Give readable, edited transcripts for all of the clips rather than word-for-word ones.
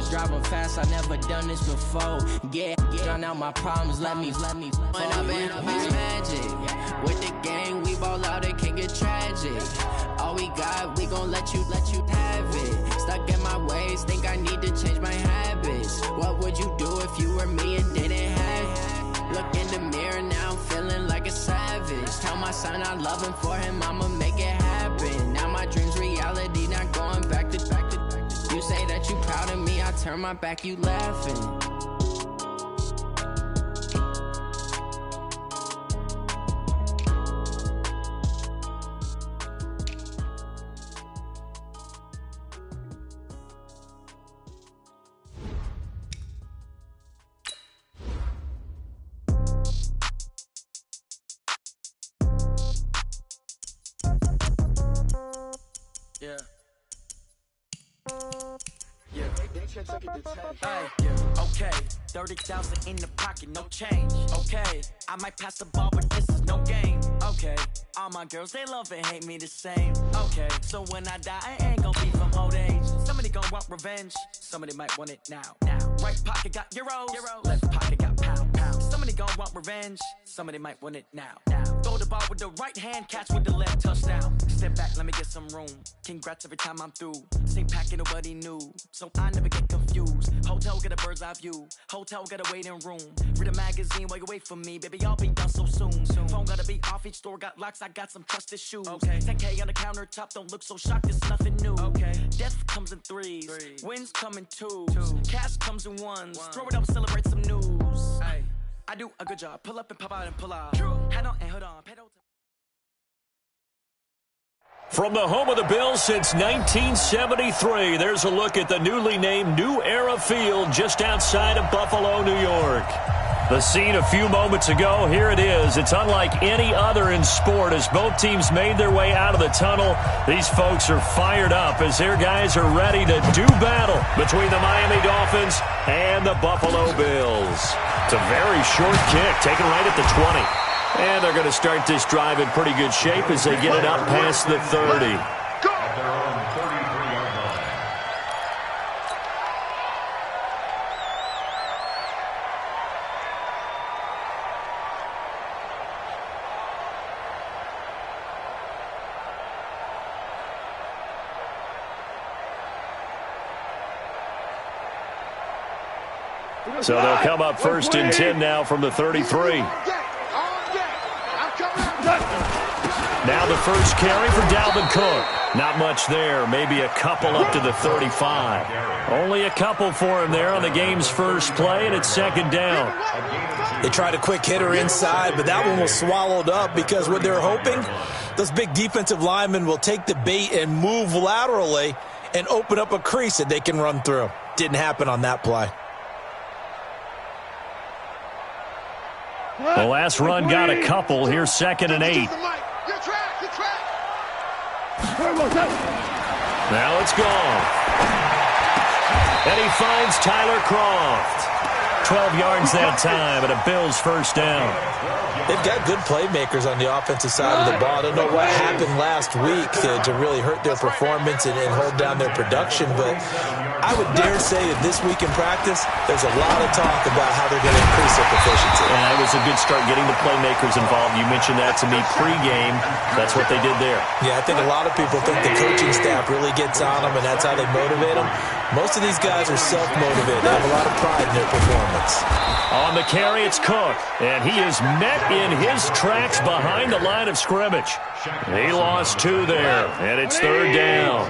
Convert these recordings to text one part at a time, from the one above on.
was driving fast, I never done this before. Yeah, drown out my problems, let me. When I've been up is magic. With the gang, we ball out, it can get tragic. All we got, we gon' let you have it. Stuck in my ways, think I need to change my habits. What would you do if you were me and didn't have it? Look in the mirror, now I'm feeling like a savage. Tell my son I love him, for him I'ma make it happen. Now my dream's reality, not going back to. You say that you proud of me, I turn my back, you laughing. Okay, 30,000 in the pocket, no change. Okay, I might pass the ball, but this is no game. Okay, all my girls, they love and hate me the same. Okay, so when I die, I ain't gon' be from old age. Somebody gon' want revenge, somebody might want it now. Right pocket got euros, left pocket got pounds. Somebody gon' want revenge, somebody might want it now. Throw the ball with the right hand, catch with the left, touchdown. Step back, let me get some room. Congrats every time I'm through. Same packet, nobody knew, so I never get confused. Hotel get a bird's eye view, hotel got a waiting room. Read a magazine while you wait for me, baby, I'll be done so soon. Phone gotta be off, each store got locks, I got some trusted shoes. Okay, 10K on the countertop, don't look so shocked, it's nothing new. Okay, death comes in threes, wins come in twos, cash comes in ones. Throw it up, celebrate some news. Ay, I do a good job, pull up and pop out and pull out. Head on and hood on, pedal to. From the home of the Bills since 1973, there's a look at the newly named New Era Field just outside of Buffalo, New York. The scene a few moments ago, here it is. It's unlike any other in sport as both teams made their way out of the tunnel. These folks are fired up as their guys are ready to do battle between the Miami Dolphins and the Buffalo Bills. It's a very short kick, taken right at the 20. And they're going to start this drive in pretty good shape as they get it up past the 30. So they'll come up first and 10 now from the 33. Now the first carry for Dalvin Cook. Not much there. Maybe a couple up to the 35. Only a couple for him there on the game's first play, and it's second down. They tried a quick hitter inside, but that one was swallowed up because what they're hoping, those big defensive linemen will take the bait and move laterally and open up a crease that they can run through. Didn't happen on that play. The last run got a couple. Here's second and 8. Now it's gone. And he finds Tyler Kroft. 12 yards that time and a Bills first down. They've got good playmakers on the offensive side of the ball. I don't know what happened last week to really hurt their performance and hold down their production, but I would dare say that this week in practice, there's a lot of talk about how they're going to increase their proficiency. Yeah, it was a good start getting the playmakers involved. You mentioned that to me pregame. That's what they did there. Yeah, I think a lot of people think the coaching staff really gets on them, and that's how they motivate them. Most of these guys are self-motivated. They have a lot of pride in their performance. On the carry, it's Cook, and he is met in his tracks behind the line of scrimmage. He lost 2 there, and it's third down.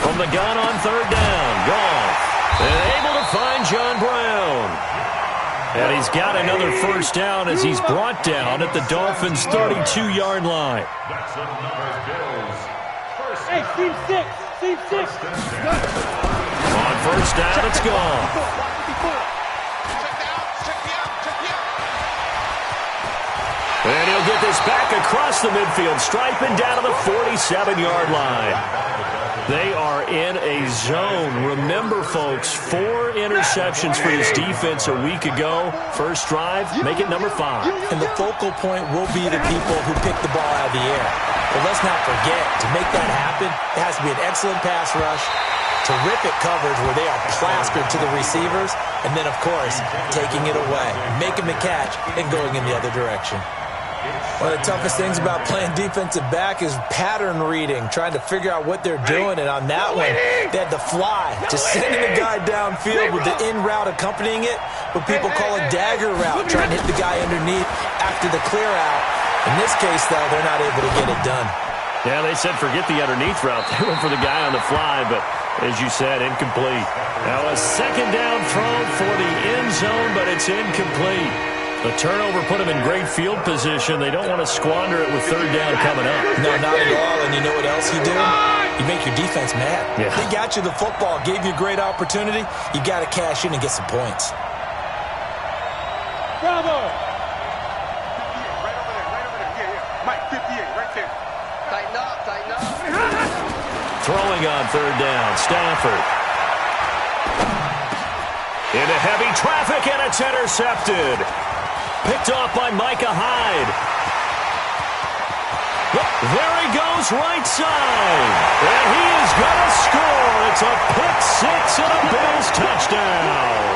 From the gun on third down, Goff, and able to find John Brown. And he's got another first down as he's brought down at the Dolphins' 32-yard line. Hey, Team 6. On first down, it's gone. And he'll get this back across the midfield stripe and down to the 47-yard line. They are in a zone. Remember, folks, 4 interceptions for this defense a week ago. First drive, make it number 5. And the focal point will be the people who pick the ball out of the air. But let's not forget, to make that happen, it has to be an excellent pass rush, terrific coverage where they are plastered to the receivers, and then, of course, taking it away, making the catch, and going in the other direction. One of the toughest things about playing defensive back is pattern reading, trying to figure out what they're doing. And on that one, they had the fly, just sending a guy downfield with the in route accompanying it, what people call a dagger route, trying to hit the guy underneath after the clear out. In this case, though, they're not able to get it done. Yeah, they said forget the underneath route. They went for the guy on the fly, but as you said, incomplete. Now a second down throw for the end zone, but it's incomplete. The turnover put them in great field position. They don't want to squander it with third down coming up. No, not at all. And you know what else you do? You make your defense mad. Yeah. They got you the football, gave you a great opportunity. You got to cash in and get some points. Bravo! 58, right over there. Yeah. Mike, 58, right there. Tighten up. Throwing on third down, Stafford. Into heavy traffic, and it's intercepted. Picked off by Micah Hyde. There he goes, right side. And he is going to score. It's a pick six and a Bills touchdown.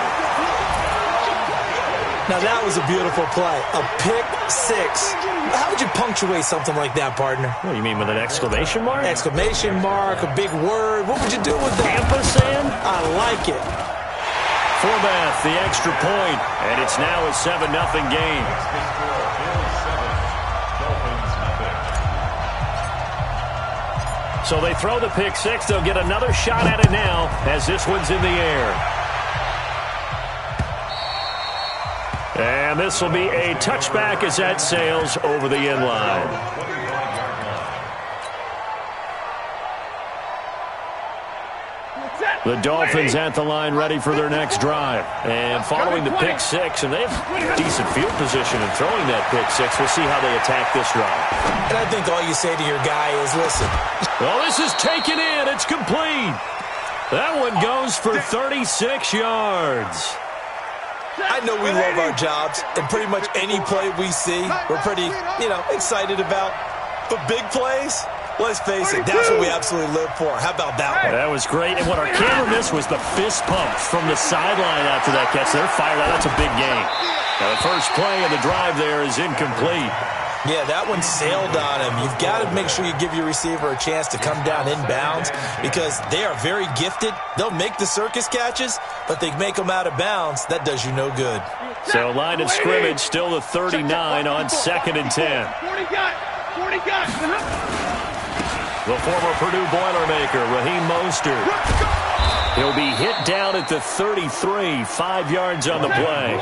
Now, that was a beautiful play. A pick six. How would you punctuate something like that, partner? What do you mean, with an exclamation mark? Exclamation mark, a big word. What would you do with that? Ampersand? I like it. Forbath, the extra point, and it's now a 7-0 game. So they throw the pick six. They'll get another shot at it now as this one's in the air. And this will be a touchback as that sails over the end line. The Dolphins at the line ready for their next drive. And following the pick six, and they have decent field position in throwing that pick six. We'll see how they attack this drive. And I think all you say to your guy is, listen. Well, this is taken in. It's complete. That one goes for 36 yards. I know we love our jobs, and pretty much any play we see, we're pretty, excited about. But big plays, let's face it, that's what we absolutely live for. How about that one? That was great. And what our camera missed was the fist pump from the sideline after that catch. They're fired out. That's a big game. Now, the first play of the drive there is incomplete. Yeah, that one sailed on him. You've got to make sure you give your receiver a chance to come down inbounds because they are very gifted. They'll make the circus catches, but they make them out of bounds. That does you no good. So line of scrimmage still the 39 on 2nd and 10. 40 got. The former Purdue Boilermaker, Raheem Mostert. He'll be hit down at the 33, 5 yards on the play.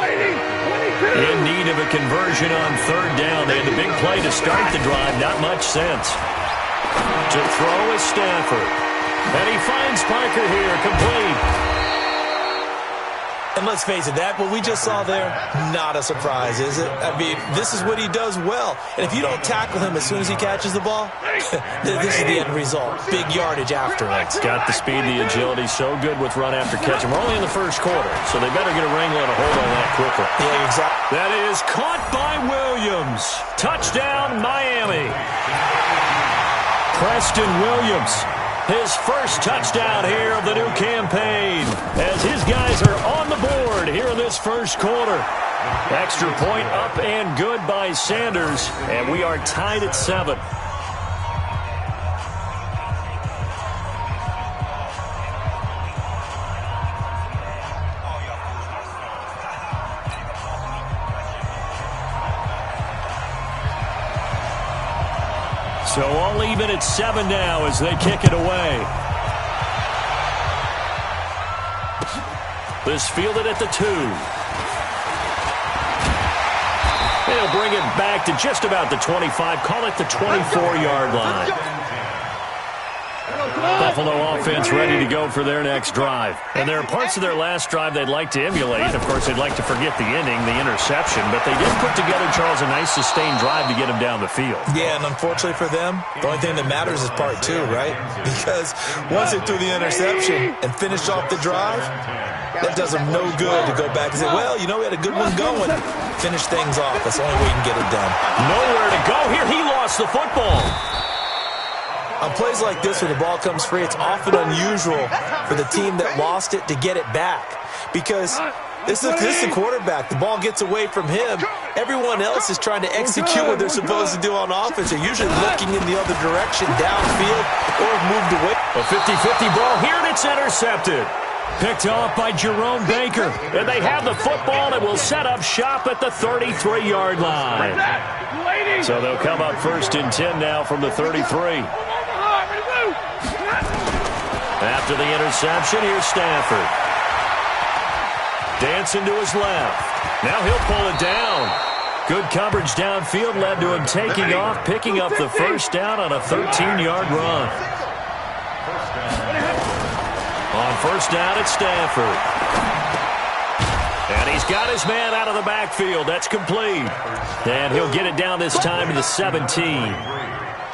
In need of a conversion on third down. They had the big play to start the drive, not much sense. To throw is Stafford. And he finds Parker here, complete. And let's face it, what we just saw there, not a surprise, is it? I mean, this is what he does well. And if you don't tackle him as soon as he catches the ball, this is the end result. Big yardage after it. It's got the speed, the agility, so good with run after catch. And we're only in the first quarter, so they better get a wrangle and a hold on that quickly. Yeah, exactly. That is caught by Williams. Touchdown, Miami. Preston Williams. His first touchdown here of the new campaign as his guys are on the board here in this first quarter. Extra point up and good by Sanders, and we are tied at 7. So all even at 7 now as they kick it away. This fielded at the 2. They'll bring it back to just about the 25. Call it the 24-yard line. Buffalo offense ready to go for their next drive. And there are parts of their last drive they'd like to emulate. Of course, they'd like to forget the ending, the interception. But they did put together, Charles, a nice sustained drive to get them down the field. Yeah, and unfortunately for them, the only thing that matters is part 2, right? Because once they threw the interception and finished off the drive, that does them no good to go back and say, well, we had a good one going. Finish things off. That's the only way you can get it done. Nowhere to go here. He lost the football. On plays like this where the ball comes free, it's often unusual for the team that lost it to get it back because this is the quarterback. The ball gets away from him. Everyone else is trying to execute what they're supposed to do on offense. They're usually looking in the other direction, downfield, or moved away. A 50-50 ball here, and it's intercepted. Picked off by Jerome Baker. And they have the football and will set up shop at the 33-yard line. So they'll come up 1st and 10 now from the 33. After the interception, here's Stafford. Dancing to his left. Now he'll pull it down. Good coverage downfield led to him taking off, picking up the first down on a 13-yard run. On first down, it's Stafford. And he's got his man out of the backfield. That's complete. And he'll get it down this time to the 17.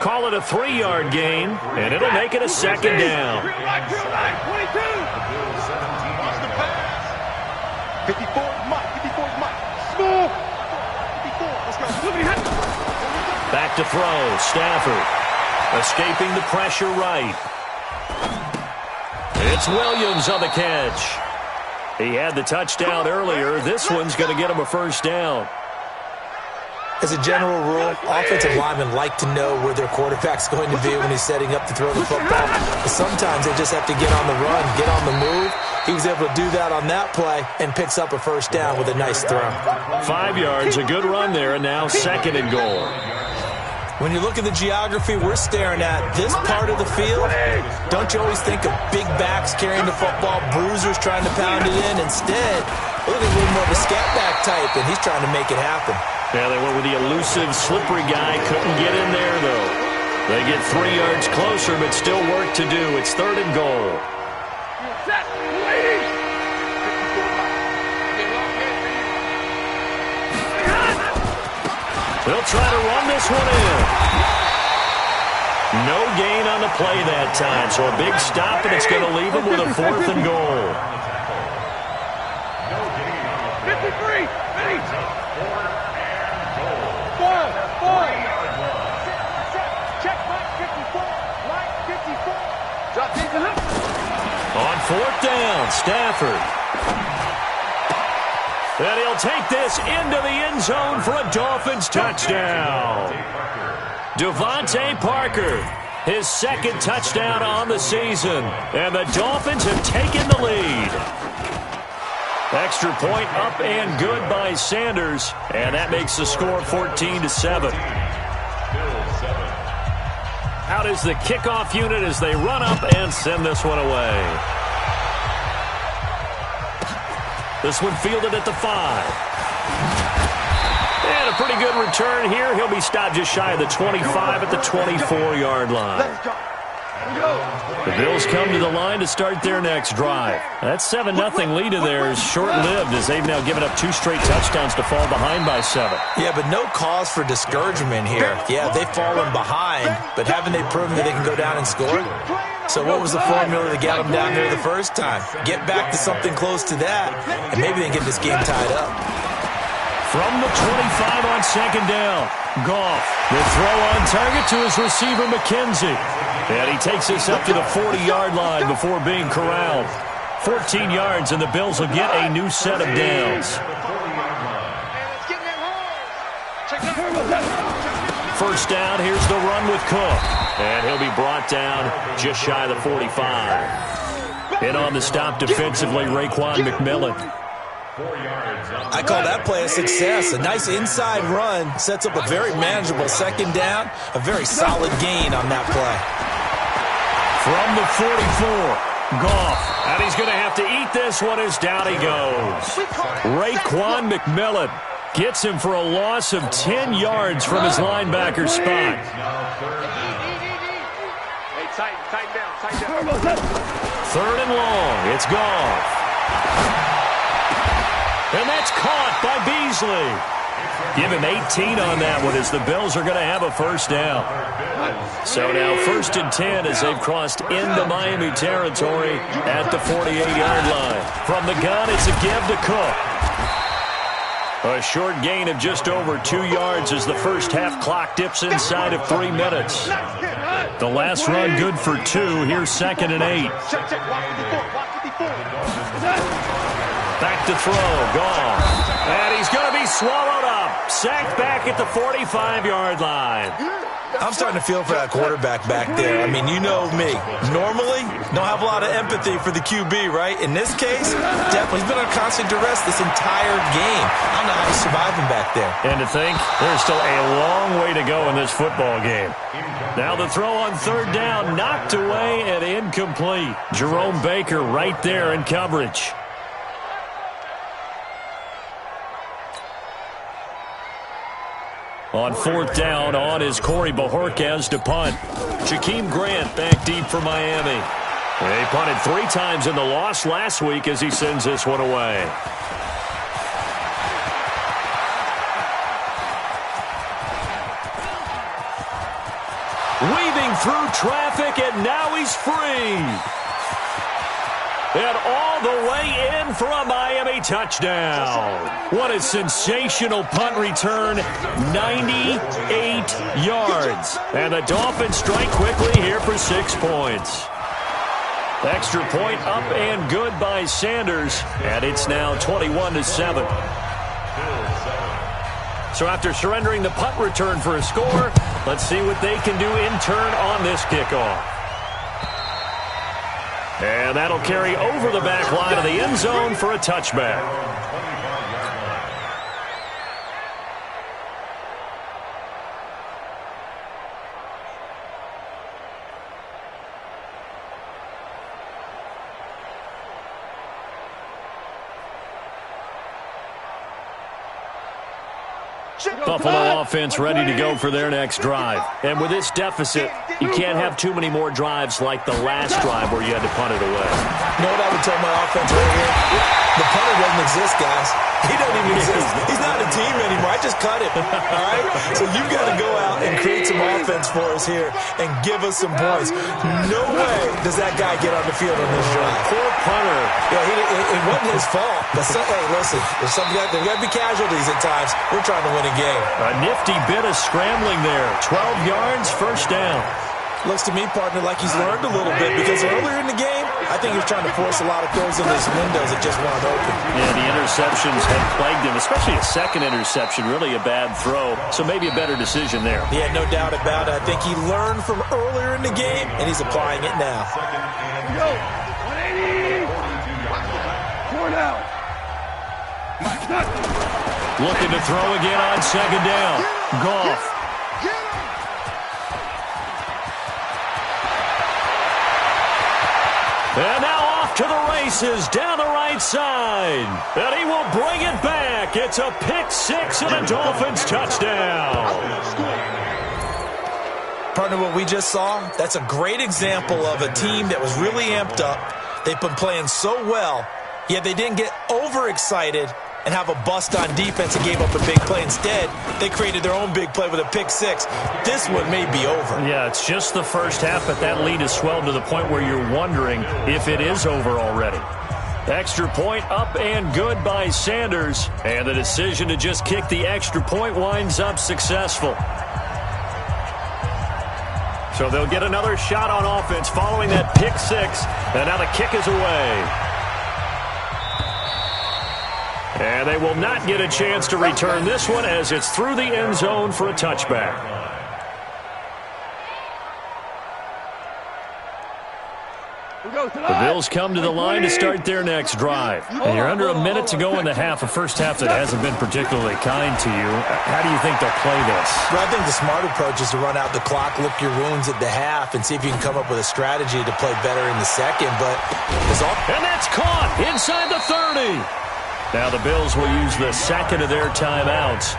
Call it a 3-yard gain, and it'll make it a 2nd down. 54, Mike. 54, Mike. Smooth. 54, let's go. Back to throw, Stafford. Escaping the pressure right. It's Williams on the catch. He had the touchdown earlier. This one's going to get him a first down. As a general rule, offensive linemen like to know where their quarterback's going to be when he's setting up to throw the football. But sometimes they just have to get on the run, get on the move. He was able to do that on that play and picks up a first down with a nice throw. 5 yards, a good run there, and now 2nd and goal. When you look at the geography we're staring at, this part of the field, don't you always think of big backs carrying the football, bruisers trying to pound it in? Instead, look at a little more of a scat back type, and he's trying to make it happen. Yeah, they went with the elusive, slippery guy. Couldn't get in there, though. They get 3 yards closer, but still work to do. It's 3rd and goal. They'll try to run this one in. No gain on the play that time, so a big stop, and it's going to leave them with a 4th and goal. 53, check Mike 54, Mike 54. Drop in. On 4th down, Stafford. And he'll take this into the end zone for a Dolphins touchdown. Devontae Parker, his 2nd touchdown on the season. And the Dolphins have taken the lead. Extra point up and good by Sanders. And that makes the score 14-7. Out is the kickoff unit as they run up and send this one away. This one fielded at the 5. And a pretty good return here. He'll be stopped just shy of the 25 at the 24-yard line. The Bills come to the line to start their next drive. That 7-0 lead of theirs is short-lived as they've now given up 2 straight touchdowns to fall behind by 7. Yeah, but no cause for discouragement here. Yeah, they've fallen behind, but haven't they proven that they can go down and score? So what was the formula that got them down there the first time? Get back to something close to that, and maybe they can get this game tied up. From the 25 on 2nd down, Goff will throw on target to his receiver, McKenzie. And he takes this up to the 40-yard line before being corralled. 14 yards, and the Bills will get a new set of downs. First down, here's the run with Cook. And he'll be brought down just shy of the 45. And on the stop defensively, Raekwon McMillan. I call that play a success. A nice inside run sets up a very manageable 2nd down. A very solid gain on that play. From the 44, Goff. And he's going to have to eat this one as down he goes. Raekwon McMillan gets him for a loss of 10 yards from his linebacker spot. Hey, tighten down. 3rd and long. It's Goff. And that's caught by Beasley. Give him 18 on that one as the Bills are going to have a first down. So now 1st and 10 as they've crossed into Miami territory at the 48-yard line. From the gun, it's a give to Cook. A short gain of just over 2 yards as the first half clock dips inside of 3 minutes. The last run good for 2. Here's 2nd and 8. Back to throw. Gone. And he's going to be swallowed up. Sacked back at the 45-yard line. I'm starting to feel for that quarterback back there. I mean, you know me. Normally, don't have a lot of empathy for the QB, right? In this case, definitely he's been on constant duress this entire game. I don't know how he's surviving back there. And to think, there's still a long way to go in this football game. Now the throw on 3rd down, knocked away and incomplete. Jerome Baker right there in coverage. On 4th down, on is Corey Bojorquez to punt. Jakeem Grant back deep for Miami. They punted 3 times in the loss last week as he sends this one away. Weaving through traffic, and now he's free. And all the way in for a Miami touchdown. What a sensational punt return. 98 yards. And the Dolphins strike quickly here for 6 points. Extra point up and good by Sanders. And it's now 21-7. So after surrendering the punt return for a score, let's see what they can do in turn on this kickoff. And that'll carry over the back line of the end zone for a touchback. Buffalo offense ready to go for their next drive. And with this deficit, you can't have too many more drives like the last drive where you had to punt it away. You know what I would tell my offense right here? The punter doesn't exist, guys. He doesn't even exist. He's not a team anymore. I just cut him. All right? So you've got to go out and create some offense for us here and give us some points. No way does that guy get on the field on this drive. Poor punter. Yeah, it wasn't his fault. But hey, listen, there's got to be casualties at times. We're trying to win a game. A nifty bit of scrambling there. 12 yards, 1st down. Looks to me, partner, like he's learned a little bit because earlier in the game, I think he was trying to force a lot of throws in his windows that just weren't open. Yeah, the interceptions had plagued him, especially a second interception, really a bad throw. So maybe a better decision there. Yeah, no doubt about it. I think he learned from earlier in the game, and he's applying it now. Go. 180. 4 down. Looking to throw again on 2nd down. Goff. And now off to the races down the right side. And he will bring it back. It's a pick 6 and a Dolphins touchdown. Partner, what we just saw, that's a great example of a team that was really amped up. They've been playing so well, yet they didn't get overexcited and have a bust on defense and gave up a big play. Instead, they created their own big play with a pick 6. This one may be over. Yeah, it's just the first half, but that lead has swelled to the point where you're wondering if it is over already. Extra point up and good by Sanders. And the decision to just kick the extra point winds up successful. So they'll get another shot on offense following that pick 6. And now the kick is away. And they will not get a chance to return this one as it's through the end zone for a touchback. The Bills come to the line to start their next drive. And you're under a minute to go in the half, a first half that hasn't been particularly kind to you. How do you think they'll play this? Well, I think the smart approach is to run out the clock, lick your wounds at the half, and see if you can come up with a strategy to play better in the second. And that's caught inside the 30. Now the Bills will use the second of their timeouts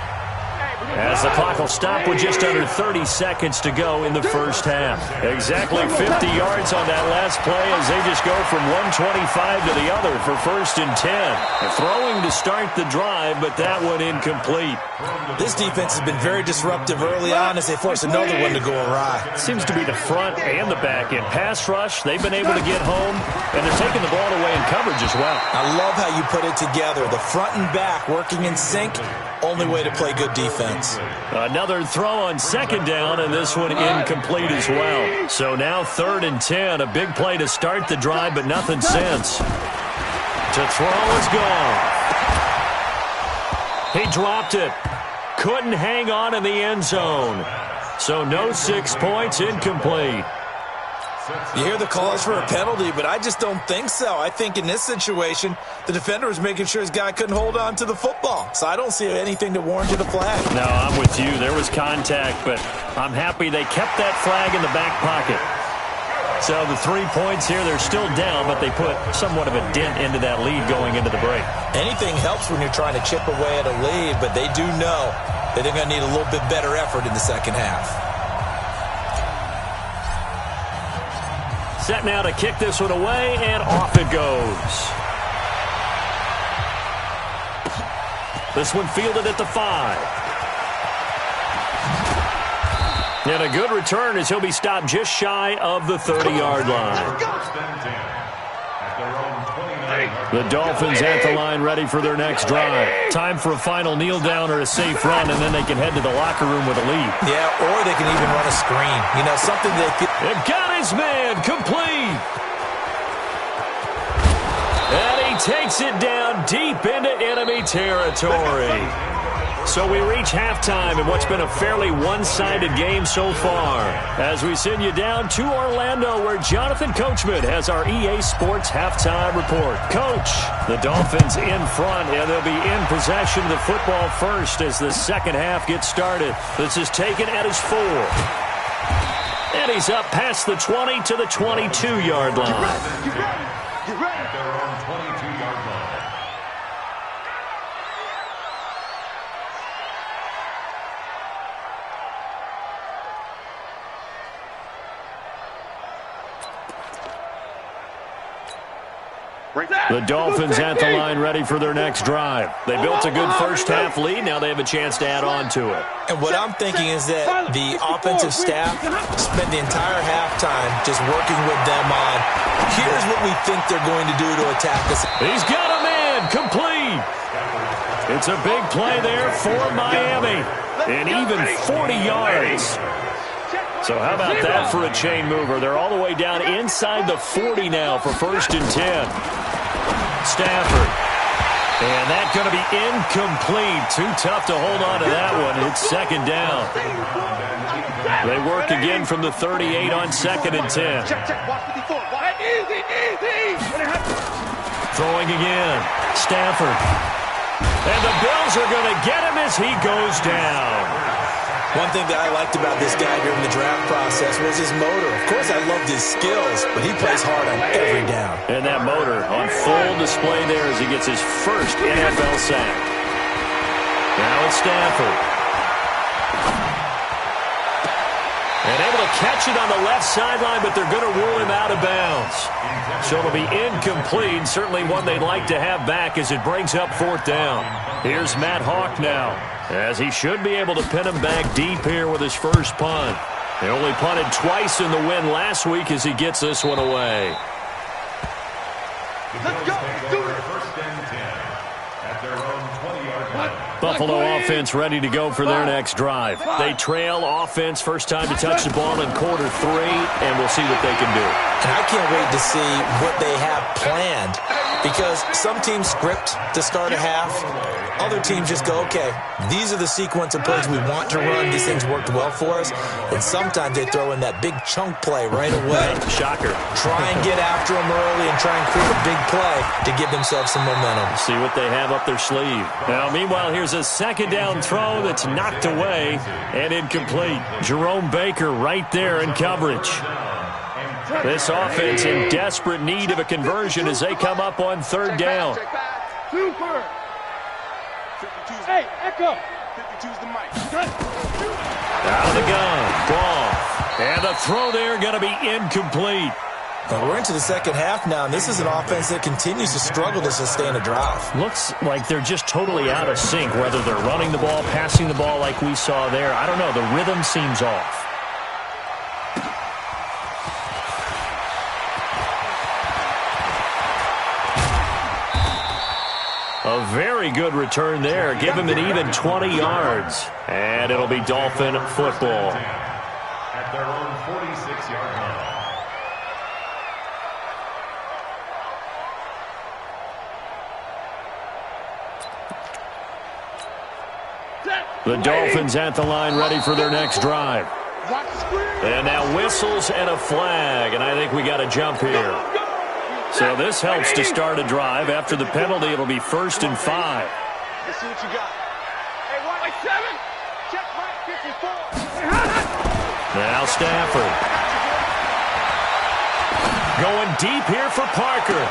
as the clock will stop with just under 30 seconds to go in the first half. Exactly 50 yards on that last play as they just go from 125 to the other for 1st and 10. Throwing to start the drive, but that one incomplete. This defense has been very disruptive early on as they force another one to go awry. Seems to be the front and the back end. Pass rush, they've been able to get home, and they're taking the ball away in coverage as well. I love how you put it together. The front and back working in sync. only way to play good defense. Another throw on second down, and this one incomplete as well. So now 3rd and 10. A big play to start the drive, but nothing since. To throw is gone. He dropped it. Couldn't hang on in the end zone. So no 6 points, incomplete. You hear the calls for a penalty, but I just don't think so. I think in this situation, the defender was making sure his guy couldn't hold on to the football. So I don't see anything to warrant a flag. No, I'm with you. There was contact, but I'm happy they kept that flag in the back pocket. So the 3 points here, they're still down, but they put somewhat of a dent into that lead going into the break. Anything helps when you're trying to chip away at a lead, but they do know that they're going to need a little bit better effort in the second half. Set now to kick this one away, and off it goes. This one fielded at the 5. And a good return as he'll be stopped just shy of the 30-yard line. The Dolphins at the line ready for their next drive. Time for a final kneel down or a safe run, and then they can head to the locker room with a lead. Yeah, or they can even run a screen. You know, something they feel. It got his man complete. And he takes it down deep into enemy territory. So we reach halftime in what's been a fairly one-sided game so far. As we send you down to Orlando, where Jonathan Coachman has our EA Sports halftime report. Coach, the Dolphins in front, and they'll be in possession of the football first as the second half gets started. This is taken at his 4. And he's up past the 20 to the 22-yard line. The Dolphins at the line ready for their next drive. They built a good first-half lead. Now they have a chance to add on to it. And what I'm thinking is that the offensive staff spent the entire halftime just working with them on, here's what we think they're going to do to attack us. He's got a man complete. It's a big play there for Miami. And even 40 yards. So how about that for a chain mover? They're all the way down inside the 40 now for 1st and 10. Stafford. And that's going to be incomplete. Too tough to hold on to that one. It's 2nd down. They work again from the 38 on 2nd and 10. Throwing again. Stafford. And the Bills are going to get him as he goes down. One thing that I liked about this guy during the draft process was his motor. Of course, I loved his skills, but he plays hard on every down. And that motor on full display there as he gets his first NFL sack. Now it's Stafford. And able to catch it on the left sideline, but they're going to rule him out of bounds. So it'll be incomplete. Certainly one they'd like to have back as it brings up 4th down. Here's Matt Hawk now, as he should be able to pin him back deep here with his first punt. They only punted twice in the win last week as he gets this one away. Let's go. Do it. 1st and 10 at their own 20-yard line. Buffalo offense ready to go for their next drive. They trail offense, first time to touch the ball in quarter 3, and we'll see what they can do. And I can't wait to see what they have planned, because some teams script to start a half. Other teams just go, okay, these are the sequence of plays we want to run. These things worked well for us. And sometimes they throw in that big chunk play right away. Shocker. Try and get after them early and try and create a big play to give themselves some momentum. See what they have up their sleeve. Now, meanwhile, here's a 2nd down throw that's knocked away and incomplete. Jerome Baker right there in coverage. This offense in desperate need of a conversion as they come up on 3rd down. Hey, Echo. 52's the mic. Out of the gun. Ball. And the throw there going to be incomplete. Well, we're into the second half now, and this is an offense that continues to struggle to sustain a drive. Looks like they're just totally out of sync, whether they're running the ball, passing the ball like we saw there. I don't know. The rhythm seems off. A A very good return there. Give him an even 20 yards. And it'll be Dolphin football. At their own 46-yard line. The Dolphins at the line ready for their next drive. And now whistles and a flag, and I think we got to jump here. So this helps to start a drive. After the penalty, it'll be 1st and 5. Let's see what you got. Hey, right, 7. Check right, 54. Now Stafford. Going deep here for Parker.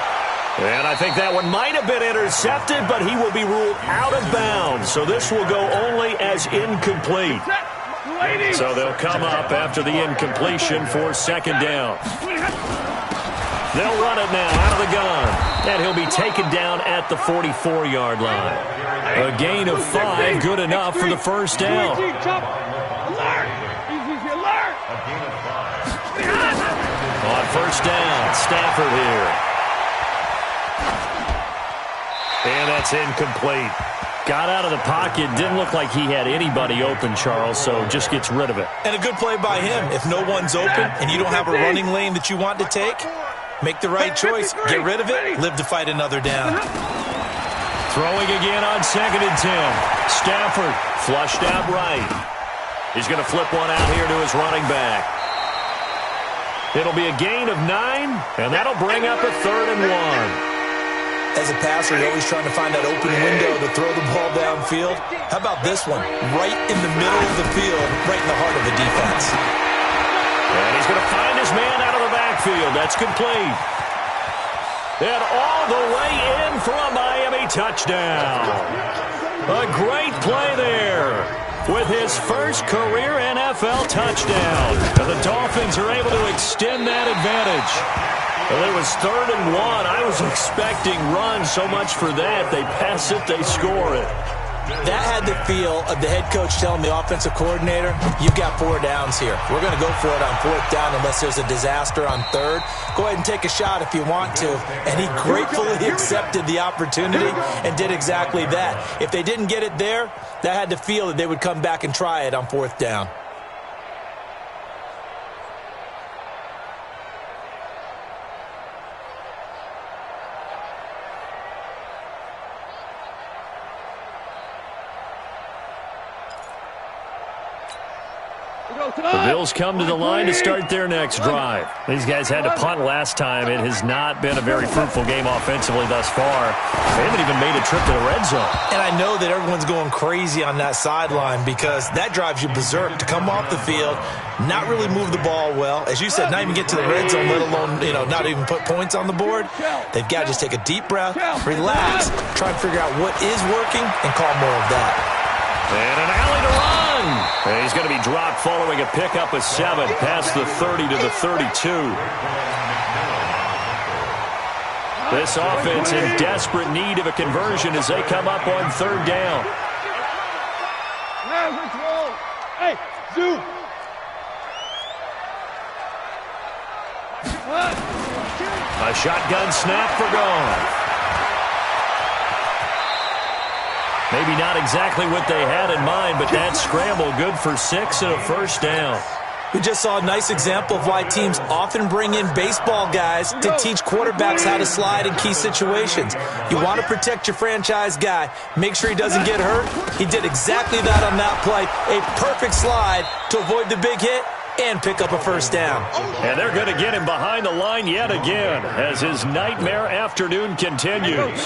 And I think that one might have been intercepted, but he will be ruled out of bounds. So this will go only as incomplete. So they'll come up after the incompletion for 2nd down. They'll run it now out of the gun. And he'll be taken down at the 44-yard line. A gain of 5, good enough for the 1st down. On 1st down, Stafford here. And that's incomplete. Got out of the pocket. Didn't look like he had anybody open, Charles, so just gets rid of it. And a good play by him. If no one's open and you don't have a running lane that you want to take, make the right choice. Get rid of it. Live to fight another down. Throwing again on 2nd and 10. Stafford flushed out right. He's going to flip one out here to his running back. It'll be a gain of 9, and that'll bring up a 3rd and 1. As a passer, you're always trying to find that open window to throw the ball downfield. How about this one? Right in the middle of the field, right in the heart of the defense. And he's going to find his man out of the backfield. That's complete. And all the way in for a Miami touchdown. A great play there with his first career NFL touchdown. And the Dolphins are able to extend that advantage. Well, it was 3rd and 1. I was expecting runs, so much for that. They pass it, they score it. That had the feel of the head coach telling the offensive coordinator, you've got 4 downs here. We're going to go for it on 4th down unless there's a disaster on 3rd. Go ahead and take a shot if you want to. And he gratefully accepted the opportunity and did exactly that. If they didn't get it there, that had the feel that they would come back and try it on 4th down. The Bills come to the line to start their next drive. These guys had to punt last time. It has not been a very fruitful game offensively thus far. They haven't even made a trip to the red zone. And I know that everyone's going crazy on that sideline because that drives you berserk to come off the field, not really move the ball well. As you said, not even get to the red zone, let alone, not even put points on the board. They've got to just take a deep breath, relax, try and figure out what is working, and call more of that. And an alley to run. And he's going to be dropped following a pickup of 7 past the 30 to the 32. This offense in desperate need of a conversion as they come up on 3rd down. Hey, Zoo. A shotgun snap for Goff. Maybe not exactly what they had in mind, but that scramble good for 6 and a 1st down. We just saw a nice example of why teams often bring in baseball guys to teach quarterbacks how to slide in key situations. You want to protect your franchise guy. Make sure he doesn't get hurt. He did exactly that on that play. A perfect slide to avoid the big hit and pick up a 1st down. And they're going to get him behind the line yet again as his nightmare afternoon continues.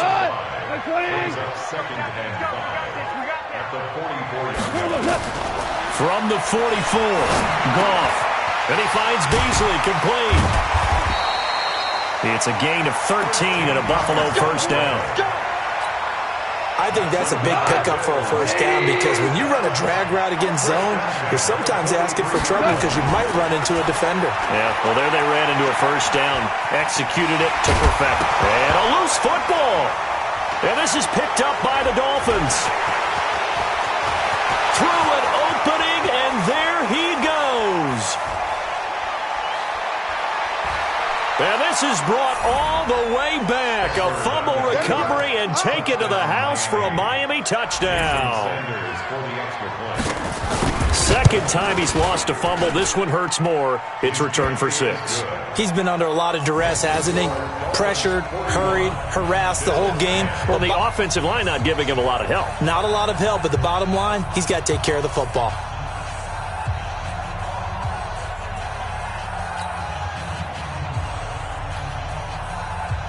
From the 44, Goff. And he finds Beasley complete. It's a gain of 13 and a Buffalo 1st down. I think that's a big pickup for a 1st down because when you run a drag route against zone, you're sometimes asking for trouble because you might run into a defender. Yeah, well, there they ran into a 1st down. Executed it to perfect. And a loose football. And this is picked up by the Dolphins. Through an opening, and there he goes. And this is brought all the way back. A fumble recovery and take it to the house for a Miami touchdown. Second time he's lost a fumble. This one hurts more. It's returned for 6. He's been under a lot of duress, hasn't he? Pressured, hurried, harassed the whole game. Well, the offensive line not giving him a lot of help. Not a lot of help, but the bottom line, he's got to take care of the football.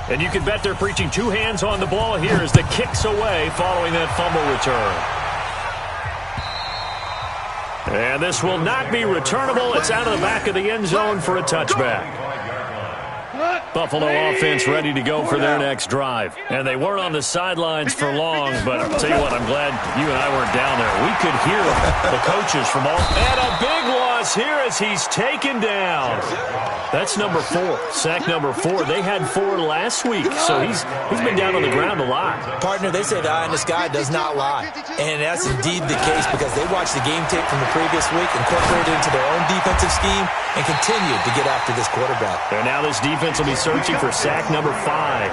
And you can bet they're preaching 2 hands on the ball here as the kick's away following that fumble return. And this will not be returnable. It's out of the back of the end zone for a touchback. Buffalo offense ready to go for their next drive. And they weren't on the sidelines for long, but I'll tell you what, I'm glad you and I weren't down there. We could hear the coaches from all. And a big loss here as he's taken down. That's number 4, sack number 4. They had 4 last week, so he's been down on the ground a lot. Partner, they say the eye in the sky does not lie. And that's indeed the case because they watched the game tape from the previous week, incorporated it into their own defensive scheme, and continued to get after this quarterback. And now this defense will be searching for sack number 5.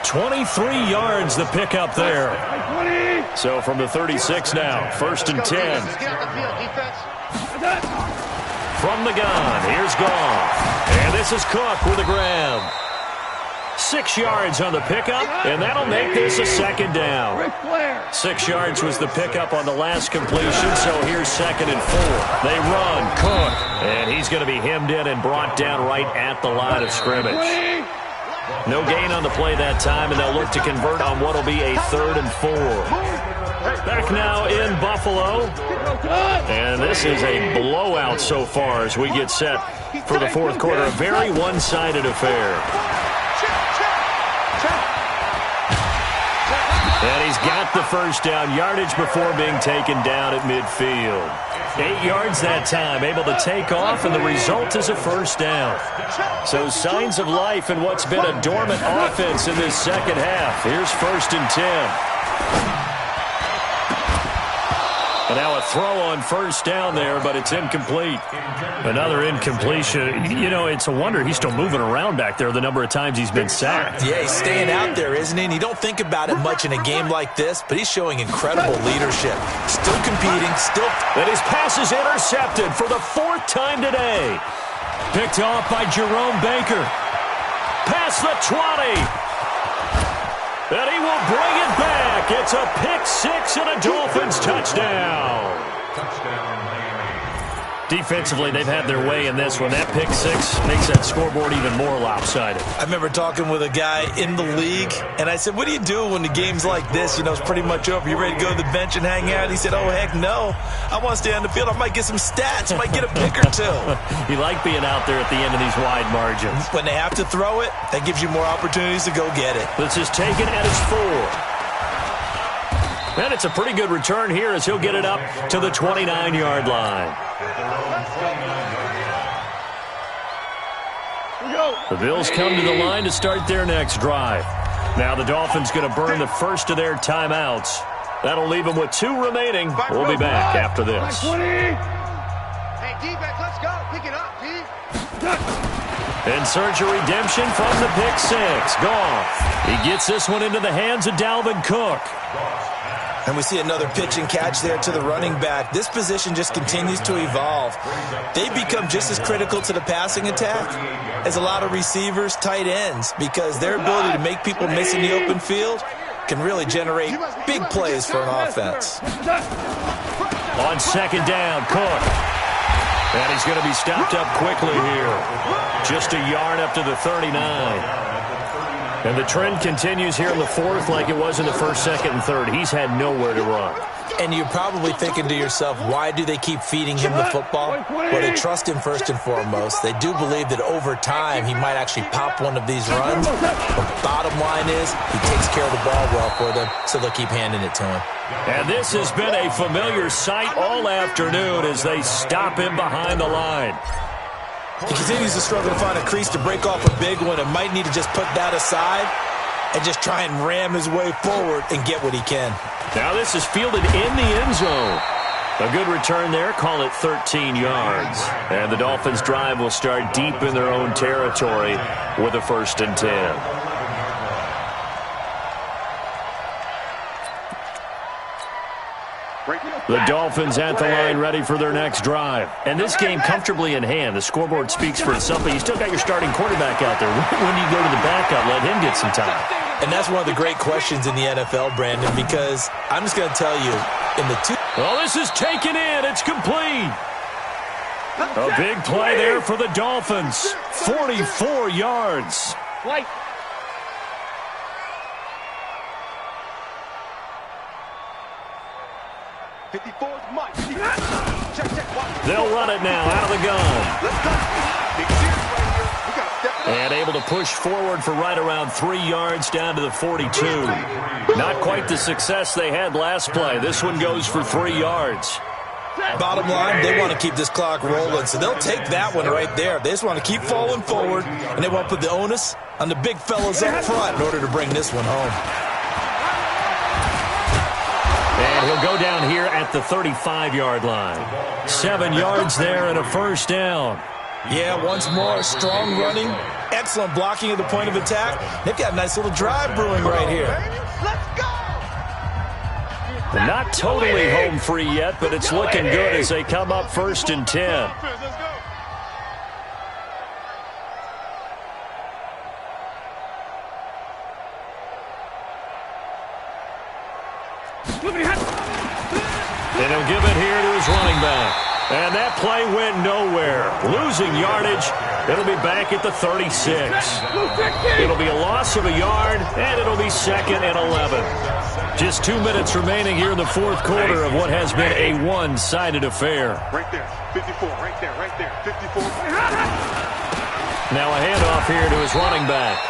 23 yards the pickup there. So from the 36 now, 1st and 10. From the gun, here's Goff. And this is Cook with a grab. 6 yards on the pickup, and that'll make this a 2nd down. 6 yards was the pickup on the last completion, so here's 2nd and 4. They run, Cook, and he's going to be hemmed in and brought down right at the line of scrimmage. No gain on the play that time, and they'll look to convert on what will be a 3rd and 4. Back now in Buffalo. And this is a blowout so far as we get set for the 4th quarter. A very one-sided affair. And he's got the first down. Yardage before being taken down at midfield. 8 yards that time, able to take off, and the result is a 1st down. So signs of life in what's been a dormant offense in this second half. Here's 1st and 10. And now a throw on 1st down there, but it's incomplete. Another incompletion. You know, it's a wonder he's still moving around back there the number of times he's been sacked. Yeah, he's staying out there, isn't he? And you don't think about it much in a game like this, but he's showing incredible leadership. Still competing, still. And his pass is intercepted for the 4th time today. Picked off by Jerome Baker. Past the 20. And he will bring it back. It's a pick-6 and a Dolphins touchdown. Defensively, they've had their way in this one. That pick-6 makes that scoreboard even more lopsided. I remember talking with a guy in the league, and I said, what do you do when the game's like this? You know, it's pretty much over. You ready to go to the bench and hang out? He said, oh, heck no. I want to stay on the field. I might get some stats. I might get a pick or 2. You like being out there at the end of these wide margins. When they have to throw it, that gives you more opportunities to go get it. This is taken at his 4. And it's a pretty good return here as he'll get it up to the 29-yard line. The Bills come to the line to start their next drive. Now the Dolphins going to burn the first of their timeouts. That'll leave them with 2 remaining. We'll be back after this. Hey, D-back, let's go. Pick it up, D. In search of redemption from the pick-6. Goff. He gets this one into the hands of Dalvin Cook. And we see another pitch and catch there to the running back. This position just continues to evolve. They become just as critical to the passing attack as a lot of receivers, tight ends, because their ability to make people miss in the open field can really generate big plays for an offense. On 2nd down, Cook. And he's going to be stopped up quickly here. Just a yard up to the 39. And the trend continues here in the 4th like it was in the 1st, 2nd, and 3rd. He's had nowhere to run. And you're probably thinking to yourself, why do they keep feeding him the football? Well, they trust him first and foremost. They do believe that over time he might actually pop one of these runs. But bottom line is he takes care of the ball well for them, so they'll keep handing it to him. And this has been a familiar sight all afternoon as they stop him behind the line. He continues to struggle to find a crease to break off a big one and might need to just put that aside and just try and ram his way forward and get what he can. Now this is fielded in the end zone. A good return there. Call it 13 yards. And the Dolphins' drive will start deep in their own territory with a 1st and 10. The Dolphins at the line ready for their next drive. And this game comfortably in hand. The scoreboard speaks for itself, but you still got your starting quarterback out there. When do you go to the backup, let him get some time? And that's one of the great questions in the NFL, Brandon, because I'm just going to tell you, in the two... Well, this is taken in. It's complete. A big play there for the Dolphins. 44 yards. White. They'll run it now out of the gun. And able to push forward for right around 3 yards down to the 42. Not quite the success they had last play. This one goes for 3 yards. Bottom line, they want to keep this clock rolling, so they'll take that one right there. They just want to keep falling forward, and they want to put the onus on the big fellas up front in order to bring this one home. And he'll go down here at the 35-yard line. 7 yards there and a 1st down. Yeah, once more, strong running, excellent blocking at the point of attack. They've got a nice little drive brewing right here. Let's go! Not totally home free yet, but it's looking good as they come up 1st and 10. And he'll give it here to his running back. And that play went nowhere. Losing yardage. It'll be back at the 36. It'll be a loss of a yard, and it'll be 2nd and 11. Just 2 minutes remaining here in the 4th quarter of what has been a one-sided affair. Right there, 54, right there, 54. Now a handoff here to his running back.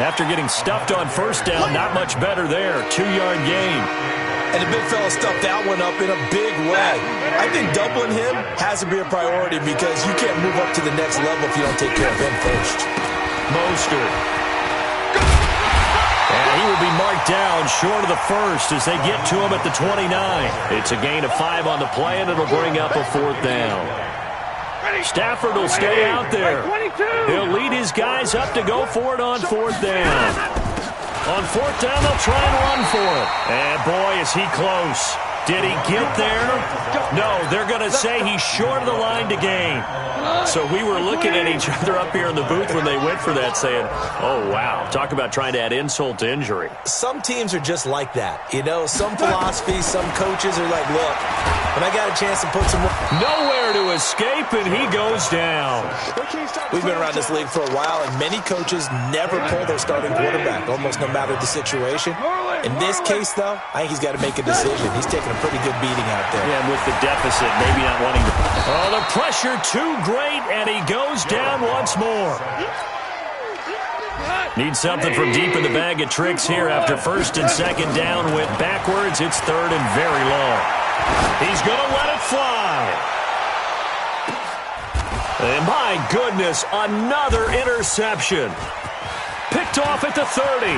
After getting stuffed on 1st down, not much better there. 2-yard gain. And the big fella stuffed that one up in a big way. I think doubling him has to be a priority because you can't move up to the next level if you don't take care of him first. Mostert. And he will be marked down short of the 1st as they get to him at the 29. It's a gain of 5 on the play, and it'll bring up a 4th down. Stafford will stay out there. He'll lead his guys up to go for it on 4th down. On 4th down, they'll try and run for it. And boy, is he close. Did he get there? No, they're going to say he's short of the line to gain. So we were looking at each other up here in the booth when they went for that saying, oh, wow, talk about trying to add insult to injury. Some teams are just like that. You know, some philosophies, some coaches are like, look, when I got a chance to put some... Nowhere to escape, and he goes down. We've been around this league for a while, and many coaches never pull their starting quarterback, almost no matter the situation. In this case, though, I think he's got to make a decision. He's taking a pretty good beating out there. Yeah, and with the deficit, maybe not wanting to... Oh, the pressure too great, and he goes down once more. Needs something from deep in the bag of tricks here after 1st and 2nd down. Went backwards. It's 3rd and very long. He's going to let it fly. And my goodness, another interception. Picked off at the 30.